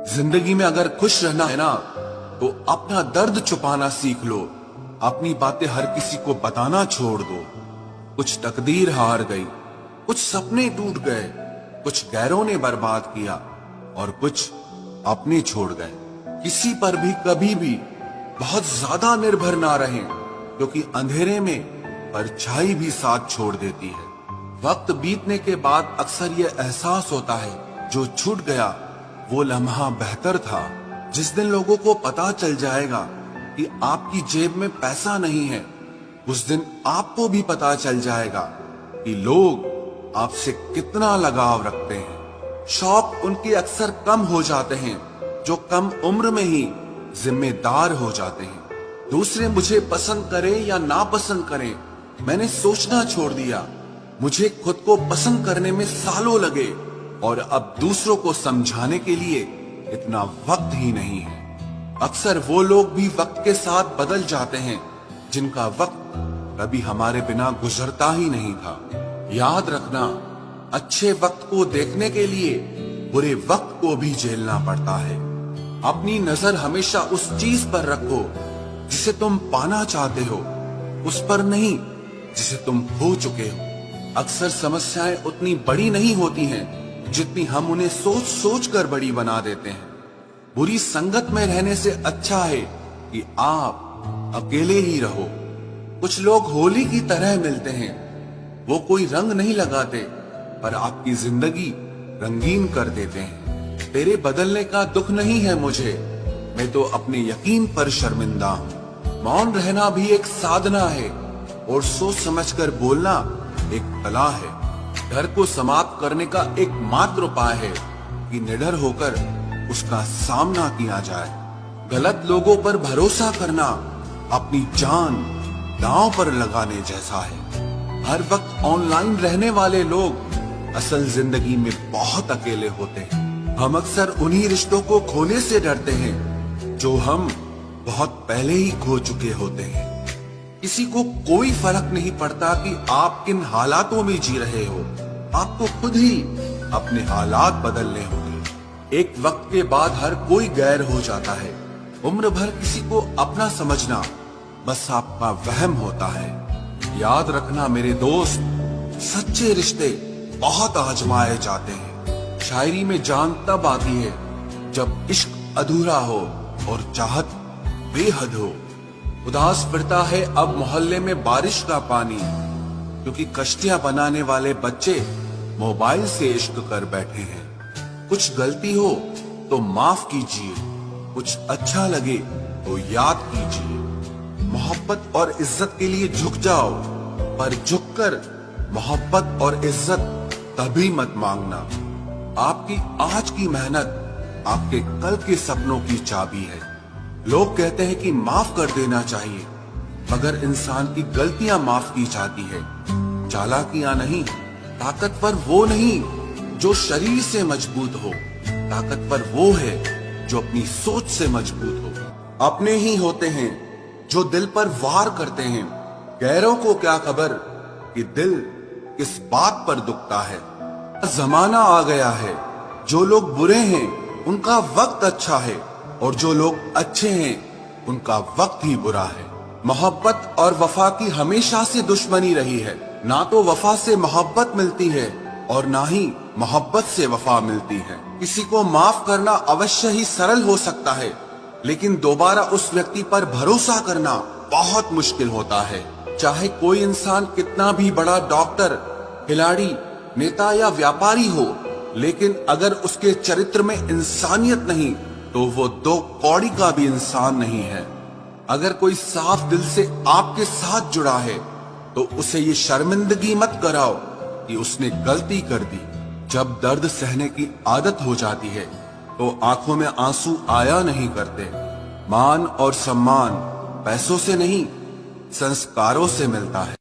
जिंदगी में अगर खुश रहना है ना तो अपना दर्द छुपाना सीख लो। अपनी बातें हर किसी को बताना छोड़ दो। कुछ तकदीर हार गई, कुछ सपने टूट गए, कुछ गैरों ने बर्बाद किया और कुछ अपने छोड़ गए। किसी पर भी कभी भी बहुत ज्यादा निर्भर ना रहें, क्योंकि अंधेरे में परछाई भी साथ छोड़ देती है। वक्त बीतने के बाद अक्सर ये एहसास होता है जो छूट गया वो लम्हा बेहतर था। जिस दिन लोगों को पता चल जाएगा कि आपकी जेब में पैसा नहीं है, उस दिन आपको भी पता चल जाएगा कि लोग आपसे कितना लगाव रखते हैं। शौक उनके अक्सर कम हो जाते हैं जो कम उम्र में ही जिम्मेदार हो जाते हैं। दूसरे मुझे पसंद करें या ना पसंद करें, मैंने सोचना छोड़ दिया। मुझे खुद को पसंद करने में सालों लगे और अब दूसरों को समझाने के लिए इतना वक्त ही नहीं है। अक्सर वो लोग भी वक्त के साथ बदल जाते हैं जिनका वक्त कभी हमारे बिना गुजरता ही नहीं था। याद रखना, अच्छे वक्त को देखने के लिए बुरे वक्त को भी झेलना पड़ता है। अपनी नजर हमेशा उस चीज पर रखो जिसे तुम पाना चाहते हो, उस पर नहीं जिसे तुम खो चुके हो। अक्सर समस्याएं उतनी बड़ी नहीं होती हैं जितनी हम उन्हें सोच सोच कर बड़ी बना देते हैं। बुरी संगत में रहने से अच्छा है कि आप अकेले ही रहो। कुछ लोग होली की तरह मिलते हैं, वो कोई रंग नहीं लगाते पर आपकी जिंदगी रंगीन कर देते हैं। तेरे बदलने का दुख नहीं है मुझे, मैं तो अपने यकीन पर शर्मिंदा हूँ। मौन रहना भी एक साधना है और सोच समझकर बोलना एक कला है। डर को समाप्त करने का एकमात्र उपाय है कि निडर होकर उसका सामना किया जाए। गलत लोगों पर भरोसा करना अपनी जान दांव पर लगाने जैसा है। हर वक्त ऑनलाइन रहने वाले लोग असल जिंदगी में बहुत अकेले होते हैं। हम अक्सर उन्हीं रिश्तों को खोने से डरते हैं जो हम बहुत पहले ही खो चुके होते हैं। किसी को कोई फर्क नहीं पड़ता कि आप किन हालातों में जी रहे हो, आपको खुद ही अपने हालात बदलने होंगे। एक वक्त के बाद हर कोई गैर हो जाता है। उम्र भर किसी को अपना समझना बस आपका वहम होता है। याद रखना मेरे दोस्त, सच्चे रिश्ते बहुत आजमाए जाते हैं। शायरी में जान तब आती है जब इश्क अधूरा हो और चाहत बेहद हो। उदास फिरता है अब मोहल्ले में बारिश का पानी, क्योंकि कश्तियां बनाने वाले बच्चे मोबाइल से इश्क कर बैठे हैं। कुछ गलती हो तो माफ कीजिए, कुछ अच्छा लगे तो याद कीजिए। मोहब्बत और इज्जत के लिए झुक जाओ, पर झुककर मोहब्बत और इज्जत कभी मत मांगना। आपकी आज की मेहनत आपके कल के सपनों की चाबी है। लोग कहते हैं कि माफ कर देना चाहिए, मगर इंसान की गलतियां माफ की जाती है, चालाकियां नहीं। ताकतवर वो नहीं जो शरीर से मजबूत हो, ताकतवर वो है जो अपनी सोच से मजबूत हो। अपने ही होते हैं जो दिल पर वार करते हैं, गैरों को क्या खबर कि दिल किस बात पर दुखता है। जमाना आ गया है, जो लोग बुरे हैं उनका वक्त अच्छा है और जो लोग अच्छे हैं उनका वक्त ही बुरा है। मोहब्बत और वफा की हमेशा से दुश्मनी रही है। ना तो वफा से मोहब्बत मिलती है और ना ही मोहब्बत से वफा मिलती है। किसी को माफ करना अवश्य ही सरल हो सकता है, लेकिन दोबारा उस व्यक्ति पर भरोसा करना बहुत मुश्किल होता है। चाहे कोई इंसान कितना भी बड़ा डॉक्टर, खिलाड़ी, नेता या व्यापारी हो, लेकिन अगर उसके चरित्र में इंसानियत नहीं तो वो दो कौड़ी का भी इंसान नहीं है। अगर कोई साफ दिल से आपके साथ जुड़ा है तो उसे ये शर्मिंदगी मत कराओ कि उसने गलती कर दी। जब दर्द सहने की आदत हो जाती है तो आंखों में आंसू आया नहीं करते। मान और सम्मान पैसों से नहीं, संस्कारों से मिलता है।